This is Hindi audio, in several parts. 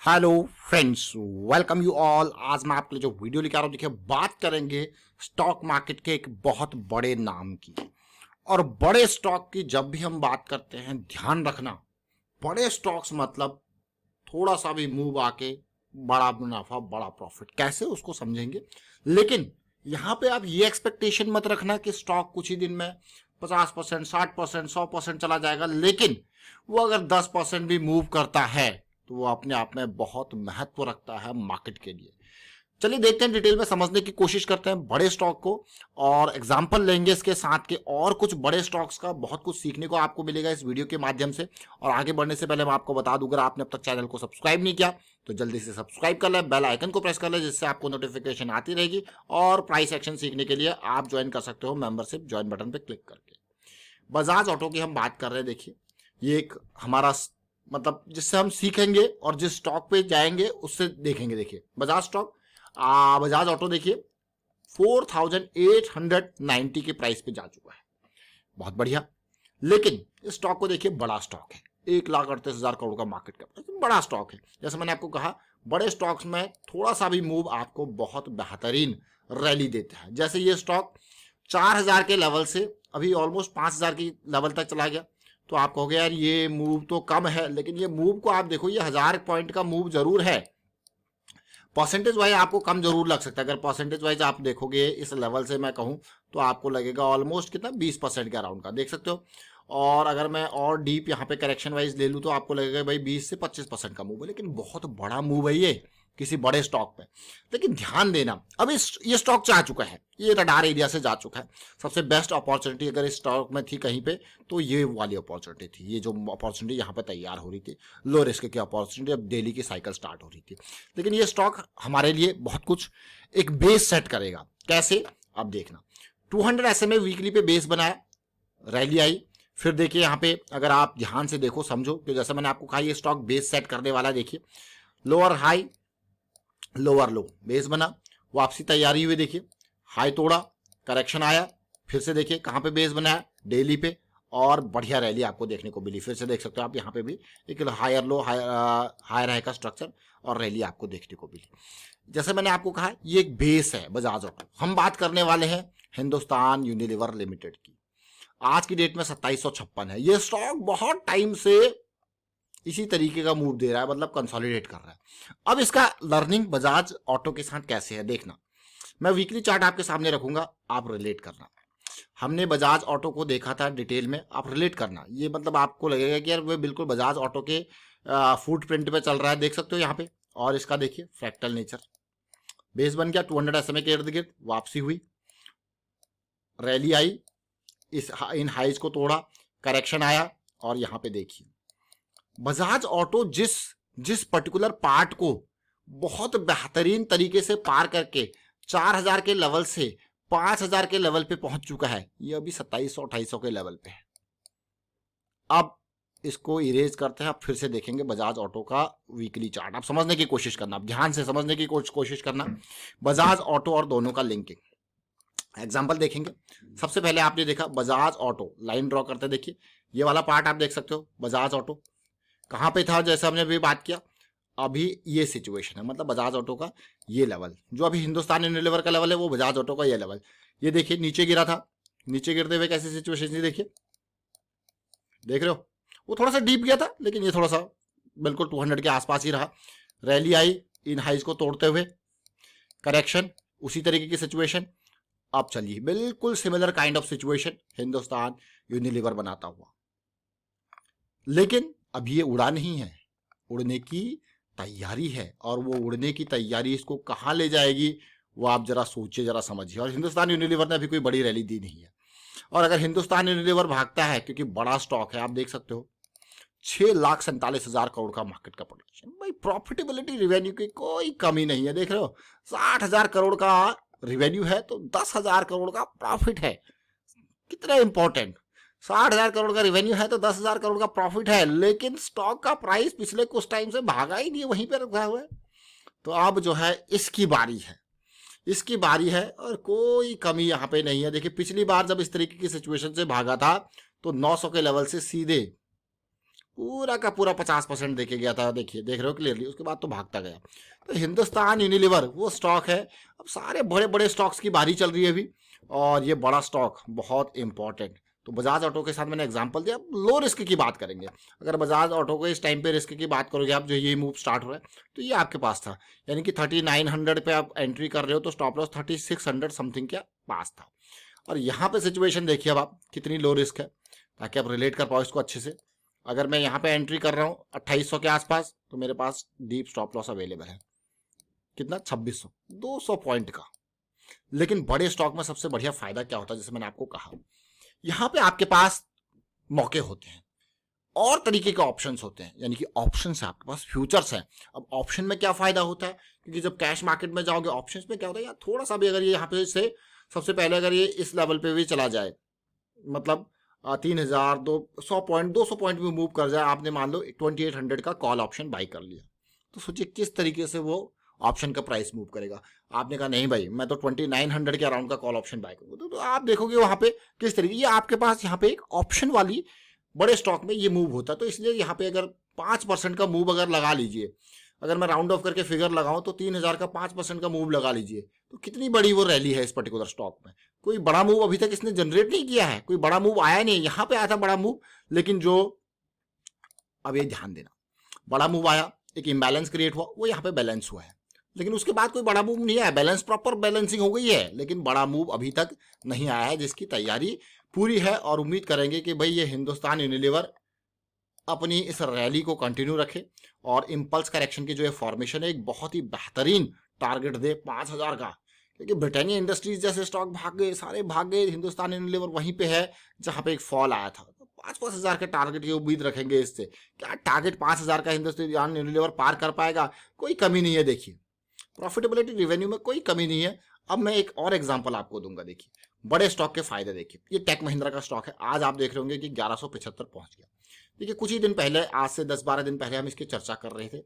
Hello friends, welcome you all. आज मैं आपके लिए जो वीडियो लेकर आ रहा हूँ, देखिए बात करेंगे स्टॉक मार्केट के एक बहुत बड़े नाम की। और बड़े स्टॉक की जब भी हम बात करते हैं, ध्यान रखना, बड़े स्टॉक्स मतलब थोड़ा सा भी मूव आके बड़ा मुनाफा बड़ा प्रॉफिट, कैसे उसको समझेंगे। लेकिन यहाँ पे आप ये एक्सपेक्टेशन मत रखना कि स्टॉक कुछ ही दिन में 50%, 60%, 100% चला जाएगा। लेकिन वो अगर 10% भी मूव करता है तो वो अपने आप में बहुत महत्व रखता है मार्केट के लिए। चलिए देखते हैं, डिटेल में समझने की कोशिश करते हैं बड़े स्टॉक को और एग्जांपल लेंगे इसके साथ के, और कुछ बड़े स्टॉक्स का बहुत कुछ सीखने को आपको मिलेगा इस वीडियो के माध्यम से। और आगे बढ़ने से पहले मैं आपको बता दूं, अगर आपने अब तक चैनल को सब्सक्राइब नहीं किया तो जल्दी से सब्सक्राइब कर लें, बेल आइकन को प्रेस कर लें, जिससे आपको नोटिफिकेशन आती रहेगी। और प्राइस एक्शन सीखने के लिए आप ज्वाइन कर सकते हो मेंबरशिप ज्वाइन बटन पर क्लिक करके। बजाज ऑटो की हम बात कर रहे हैं। देखिए ये एक हमारा मतलब जिससे हम सीखेंगे और जिस स्टॉक पे जाएंगे उससे देखेंगे। देखिए बजाज स्टॉक, बजाज ऑटो देखिए 4890 के प्राइस पे जा चुका है, बहुत बढ़िया। लेकिन इस स्टॉक को देखिए, बड़ा स्टॉक है, 1,38,000 करोड़ का मार्केट कैप, बड़ा स्टॉक है। जैसे मैंने आपको कहा, बड़े स्टॉक्स में थोड़ा सा भी मूव आपको बहुत बेहतरीन रैली देता है। जैसे ये स्टॉक 4,000 के लेवल से अभी ऑलमोस्ट 5,000 की लेवल तक चला गया, तो आप कहोगे यार ये मूव तो कम है, लेकिन ये मूव को आप देखो, ये 1000 पॉइंट का मूव जरूर है। परसेंटेज वाइज आपको कम जरूर लग सकता है। अगर परसेंटेज वाइज आप देखोगे इस लेवल से मैं कहूं तो आपको लगेगा ऑलमोस्ट कितना, 20% के अराउंड का, देख सकते हो। और अगर मैं और डीप यहाँ पे करेक्शन वाइज ले लूँ तो आपको लगेगा भाई 20 से 25% का मूव है। लेकिन बहुत बड़ा मूव है ये किसी बड़े स्टॉक पे। लेकिन ध्यान देना, अब ये स्टॉक जा चुका है, ये रडार एरिया से जा चुका है। सबसे बेस्ट अपॉर्चुनिटी अगर इस स्टॉक में थी कहीं पे तो ये वाली अपॉर्चुनिटी थी। ये जो अपॉर्चुनिटी यहाँ पे तैयार हो रही थी, लो रिस्क की अपॉर्चुनिटी, अब डेली की साइकिल स्टार्ट हो रही थी। लेकिन ये स्टॉक हमारे लिए बहुत कुछ एक बेस सेट करेगा। कैसे, अब देखना, 200 SMA वीकली पे बेस बनाया, रैली आई। फिर देखिए यहाँ पे अगर आप ध्यान से देखो, समझो कि जैसे मैंने आपको कहा ये स्टॉक बेस सेट करने वाला है। देखिए लोअर हाई लोअर लो, बेस बना, वापसी तैयारी हुई, देखिए हाई तोड़ा, करेक्शन आया, फिर से देखिए कहां पे बेस बनाया, डेली पे, और बढ़िया रैली आपको देखने को मिली। फिर से देख सकते हो आप यहाँ पे भी एक हायर लो हायर हाई का स्ट्रक्चर और रैली आपको देखने को मिली। जैसे मैंने आपको कहा ये एक बेस है बजाज ऑटो। हम बात करने वाले हैं हिंदुस्तान यूनिलीवर लिमिटेड की। आज की डेट में 2756 है। ये स्टॉक बहुत टाइम से इसी तरीके का मूव दे रहा है, मतलब कंसोलिडेट कर रहा है। अब इसका लर्निंग बजाज ऑटो के साथ कैसे है देखना। मैं वीकली चार्ट आपके सामने रखूंगा, आप रिलेट करना। हमने बजाज ऑटो को देखा था डिटेल में, आप रिलेट करना। ये मतलब आपको लगेगा कि यार वो बिल्कुल बजाज ऑटो के फुटप्रिंट पे चल रहा है, देख सकते हो यहाँ पे। और इसका देखिए फ्रैक्टल नेचर, बेस बन गया 200 SMA के इर्द गिर्द, वापसी हुई, रैली आई, इस इन हाइज को तोड़ा, करेक्शन आया, और यहाँ पे देखिए बजाज ऑटो जिस जिस पर्टिकुलर पार्ट को बहुत बेहतरीन तरीके से पार करके 4,000 के लेवल से 5,000 के लेवल पे पहुंच चुका है, ये अभी 2700-2800 के लेवल पे है। अब इसको इरेज करते हैं, अब फिर से देखेंगे बजाज ऑटो का वीकली चार्ट। आप समझने की कोशिश करना, आप ध्यान से समझने की कोशिश करना बजाज ऑटो और दोनों का लिंकिंग। एग्जाम्पल देखेंगे। सबसे पहले आपने देखा बजाज ऑटो, लाइन ड्रॉ करते, देखिए ये वाला पार्ट आप देख सकते हो। बजाज ऑटो कहां पे था, जैसे हमने अभी बात किया, अभी ये सिचुएशन है, मतलब बजाज ऑटो का ये लेवल जो अभी हिंदुस्तान यूनिलीवर का लेवल है, वो बजाज ऑटो का ये लेवल। ये देखिए नीचे गिरा था, नीचे गिरते हुए कैसी सिचुएशन थी, देखिए देख रहे हो। वो थोड़ा सा डीप गया था, लेकिन ये थोड़ा सा बिल्कुल 200 के आसपास ही रहा। रैली आई इन हाइज को तोड़ते हुए, करेक्शन, उसी तरीके की सिचुएशन। अब चलिए बिल्कुल similar kind of situation Hindustan Unilever बनाता हुआ। लेकिन अब ये उड़ा नहीं है, उड़ने की तैयारी है। और वो उड़ने की तैयारी इसको कहां ले जाएगी, वो आप जरा सोचिए, जरा समझिए। और हिंदुस्तान यूनिलीवर ने अभी कोई बड़ी रैली दी नहीं है। और अगर हिंदुस्तान यूनिलीवर भागता है, क्योंकि बड़ा स्टॉक है, आप देख सकते हो 6,47,000 करोड़ का मार्केट कैपिटलाइजेशन, भाई प्रॉफिटेबिलिटी रेवेन्यू की कोई कमी नहीं है। देख रहे हो 60,000 करोड़ का रेवेन्यू है तो 10,000 करोड़ का प्रॉफिट है। कितना इंपॉर्टेंट, 60,000 करोड़ का रेवेन्यू है तो 10,000 करोड़ का प्रॉफिट है। लेकिन स्टॉक का प्राइस पिछले कुछ टाइम से भागा ही नहीं, वहीं पे रखा हुआ है। तो अब जो है इसकी बारी है, इसकी बारी है, और कोई कमी यहाँ पे नहीं है। देखिए पिछली बार जब इस तरीके की सिचुएशन से भागा था तो 900 के लेवल से सीधे पूरा का पूरा 50% देके गया था, देखिए देख रहे हो क्लियरली, उसके बाद तो भागता गया। तो हिंदुस्तान यूनिलीवर वो स्टॉक है। अब सारे बड़े बड़े स्टॉक्स की बारी चल रही है अभी, और ये बड़ा स्टॉक बहुत इंपॉर्टेंट। तो बजाज ऑटो के साथ मैंने एग्जांपल दिया। अब लो रिस्क की बात करेंगे, अगर बजाज ऑटो को इस टाइम पे रिस्क की बात करोगे आप, जो ये मूव स्टार्ट हो रहा है, तो ये आपके पास था, यानी कि 3900 पे आप एंट्री कर रहे हो, तो स्टॉप लॉस 3600 समथिंग के पास था। और यहाँ पे सिचुएशन देखिए अब आप कितनी लो रिस्क है, ताकि आप रिलेट कर पाओ इसको अच्छे से। अगर मैं यहाँ पे एंट्री कर रहा हूँ 2800 के आसपास, तो मेरे पास डीप स्टॉप लॉस अवेलेबल है कितना, 2600, 200 पॉइंट का। लेकिन बड़े स्टॉक में सबसे बढ़िया फायदा क्या होता है, जैसे मैंने आपको कहा, यहाँ पे आपके पास मौके होते हैं और तरीके के ऑप्शंस होते हैं, यानी कि ऑप्शंस है आपके पास, फ्यूचर्स हैं। अब ऑप्शन में क्या फायदा होता है, क्योंकि जब कैश मार्केट में जाओगे, ऑप्शंस में क्या होता है यार, थोड़ा सा भी अगर ये यहाँ पे से सबसे पहले अगर ये इस लेवल पे भी चला जाए, मतलब 3200 पॉइंट 200 पॉइंट भी मूव कर जाए, आपने मान लो 2800 का कॉल ऑप्शन बाई कर लिया, तो सोचिए किस तरीके से वो ऑप्शन का प्राइस मूव करेगा। आपने कहा नहीं भाई मैं तो 2900 के अराउंड का कॉल ऑप्शन बाय करूंगा, तो आप देखोगे वहां पे किस तरीके, ये आपके पास यहाँ पे एक ऑप्शन वाली बड़े स्टॉक में ये मूव होता है। तो इसलिए यहाँ पे अगर 5% का मूव अगर लगा लीजिए, अगर मैं राउंड ऑफ करके फिगर लगाऊं तो 3000 का 5% का मूव लगा लीजिए, तो कितनी बड़ी वो रैली है इस पर्टिकुलर स्टॉक में। कोई बड़ा मूव अभी तक इसने जनरेट नहीं किया है, कोई बड़ा मूव आया नहीं, यहाँ पे आया था बड़ा मूव, लेकिन जो अब ये ध्यान देना, बड़ा मूव आया, एक इम्बैलेंस क्रिएट हुआ, वो यहाँ पे बैलेंस हुआ है, लेकिन उसके बाद कोई बड़ा मूव नहीं आया, बैलेंस प्रॉपर बैलेंसिंग हो गई है, लेकिन बड़ा मूव अभी तक नहीं आया है, जिसकी तैयारी पूरी है। और उम्मीद करेंगे कि भाई ये हिंदुस्तान यूनिलीवर अपनी इस रैली को कंटिन्यू रखे और इम्पल्स करेक्शन की जो ये फॉर्मेशन है, एक बहुत ही बेहतरीन टारगेट दे 5000 का, क्योंकि ब्रिटानिया इंडस्ट्रीज जैसे स्टॉक भाग गए, सारे भाग गए, हिंदुस्तान यूनिलीवर वहीं पे है जहां पे एक फॉल आया था। 5,000 के टारगेट की उम्मीद रखेंगे इससे, क्या टारगेट 5000 का हिंदुस्तान यूनिलीवर पार कर पाएगा, कोई कमी नहीं है। देखिए प्रॉफिटेबिलिटी रिवेन्यू में कोई कमी नहीं है। अब मैं एक और एग्जांपल आपको दूंगा, देखिए बड़े स्टॉक के फायदे देखिए। ये टेक महिंद्रा का स्टॉक है, आज आप देख रहे होंगे कि 1175 पहुंच गया। देखिए कुछ ही दिन पहले, आज से 10-12 दिन पहले हम इसकी चर्चा कर रहे थे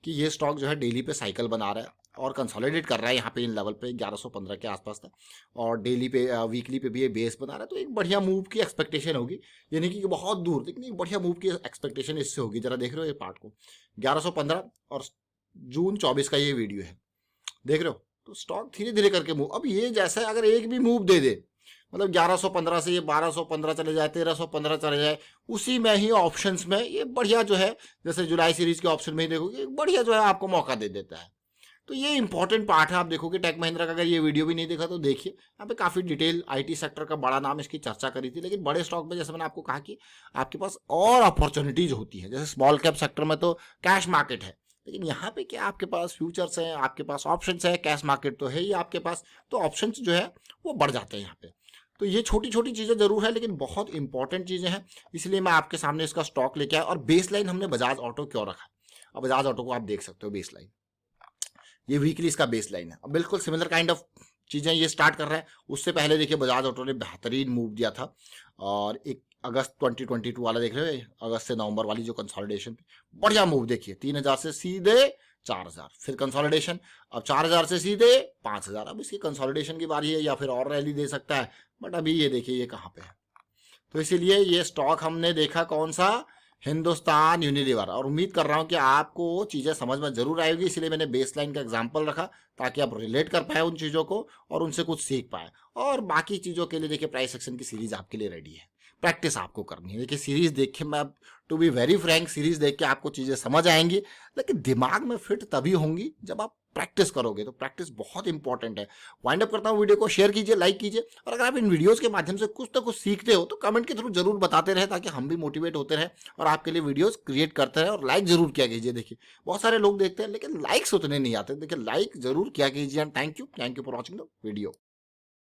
कि ये स्टॉक जो है डेली पे साइकिल बना रहा है और कंसोलिडेट कर रहा है यहाँ पे इन लेवल पे, 1115 के आसपास था, और डेली पे वीकली पे भी ये बेस बना रहा है। तो एक बढ़िया मूव की एक्सपेक्टेशन होगी, यानी कि बहुत दूर, लेकिन एक बढ़िया मूव की एक्सपेक्टेशन इससे होगी। जरा देख रहे हो ये पार्ट को, 1115 और जून 24 का ये वीडियो है, देख रहे हो। तो स्टॉक धीरे धीरे करके मूव, अब ये जैसा अगर एक भी मूव दे दे, मतलब 1115 से ये 1215 चले जाए, 1315 चले जाए, उसी में ही ऑप्शंस में ये बढ़िया जो है, जैसे जुलाई सीरीज के ऑप्शन में ही देखोगे बढ़िया जो है आपको मौका दे देता है। तो ये इंपॉर्टेंट पार्ट है। आप देखोगे टेक महिंद्रा का, अगर ये वीडियो भी नहीं देखा तो देखिए, यहाँ पे काफी डिटेल आईटी सेक्टर का बड़ा नाम इसकी चर्चा करी थी। लेकिन बड़े स्टॉक में जैसे मैंने आपको कहा कि आपके पास और अपॉर्चुनिटीज होती है, जैसे स्मॉल कैप सेक्टर में तो कैश मार्केट है, लेकिन यहाँ पे क्या आपके पास फ्यूचर्स हैं, आपके पास ऑप्शंस है, कैश मार्केट तो है ही आपके पास, तो ऑप्शंस जो है वो बढ़ जाते हैं यहाँ पे। तो ये छोटी छोटी चीजें जरूर है, लेकिन बहुत इंपॉर्टेंट चीजें हैं, इसलिए मैं आपके सामने इसका स्टॉक लेके आया। और बेस लाइन हमने बजाज ऑटो क्यों रखा, अब बजाज ऑटो को आप देख सकते हो, बेस लाइन ये वीकली इसका बेस लाइन है। अब बिल्कुल सिमिलर काइंड ऑफ चीजें ये स्टार्ट कर रहा है। उससे पहले देखिए बजाज ऑटो ने बेहतरीन मूव दिया था, और एक अगस्त 2022 वाला देख रहे हो, अगस्त से नवंबर वाली जो कंसोलिडेशन, बढ़िया मूव देखिए, 3000 से सीधे 4000, फिर कंसोलिडेशन, अब 4000 से सीधे 5000। अब इसकी कंसोलिडेशन की बारी है, या फिर और रैली दे सकता है, बट अभी ये देखिए ये कहाँ पे है। तो इसीलिए ये स्टॉक हमने देखा कौन सा, हिंदुस्तान यूनिलीवर, और उम्मीद कर रहा हूं कि आपको चीजें समझ में जरूर आएगी। इसलिए मैंने बेसलाइन का एग्जांपल रखा, ताकि आप रिलेट कर पाए उन चीजों को और उनसे कुछ सीख पाए। और बाकी चीजों के लिए देखिए प्राइस एक्शन की सीरीज आपके लिए रेडी है, प्रैक्टिस आपको करनी है। देखिए सीरीज देख के, मैं to be very frank, series देख के आपको चीजें समझ आएंगी, लेकिन दिमाग में फिट तभी होंगी जब आप प्रैक्टिस करोगे। तो प्रैक्टिस बहुत इंपॉर्टेंट है। वाइंड अप करता हूँ, वीडियो को शेयर कीजिए, लाइक कीजिए, और अगर आप इन वीडियोस के माध्यम से कुछ ना कुछ सीखते हो तो कमेंट के थ्रू जरूर बताते रहे, ताकि हम भी मोटिवेट होते रहे और आपके लिए वीडियोस क्रिएट करते रहे। और लाइक जरूर किया कीजिए। देखिए बहुत सारे लोग देखते हैं लेकिन लाइक्स उतने नहीं आते, देखिए लाइक जरूर किया कीजिए। And thank you for watching the video.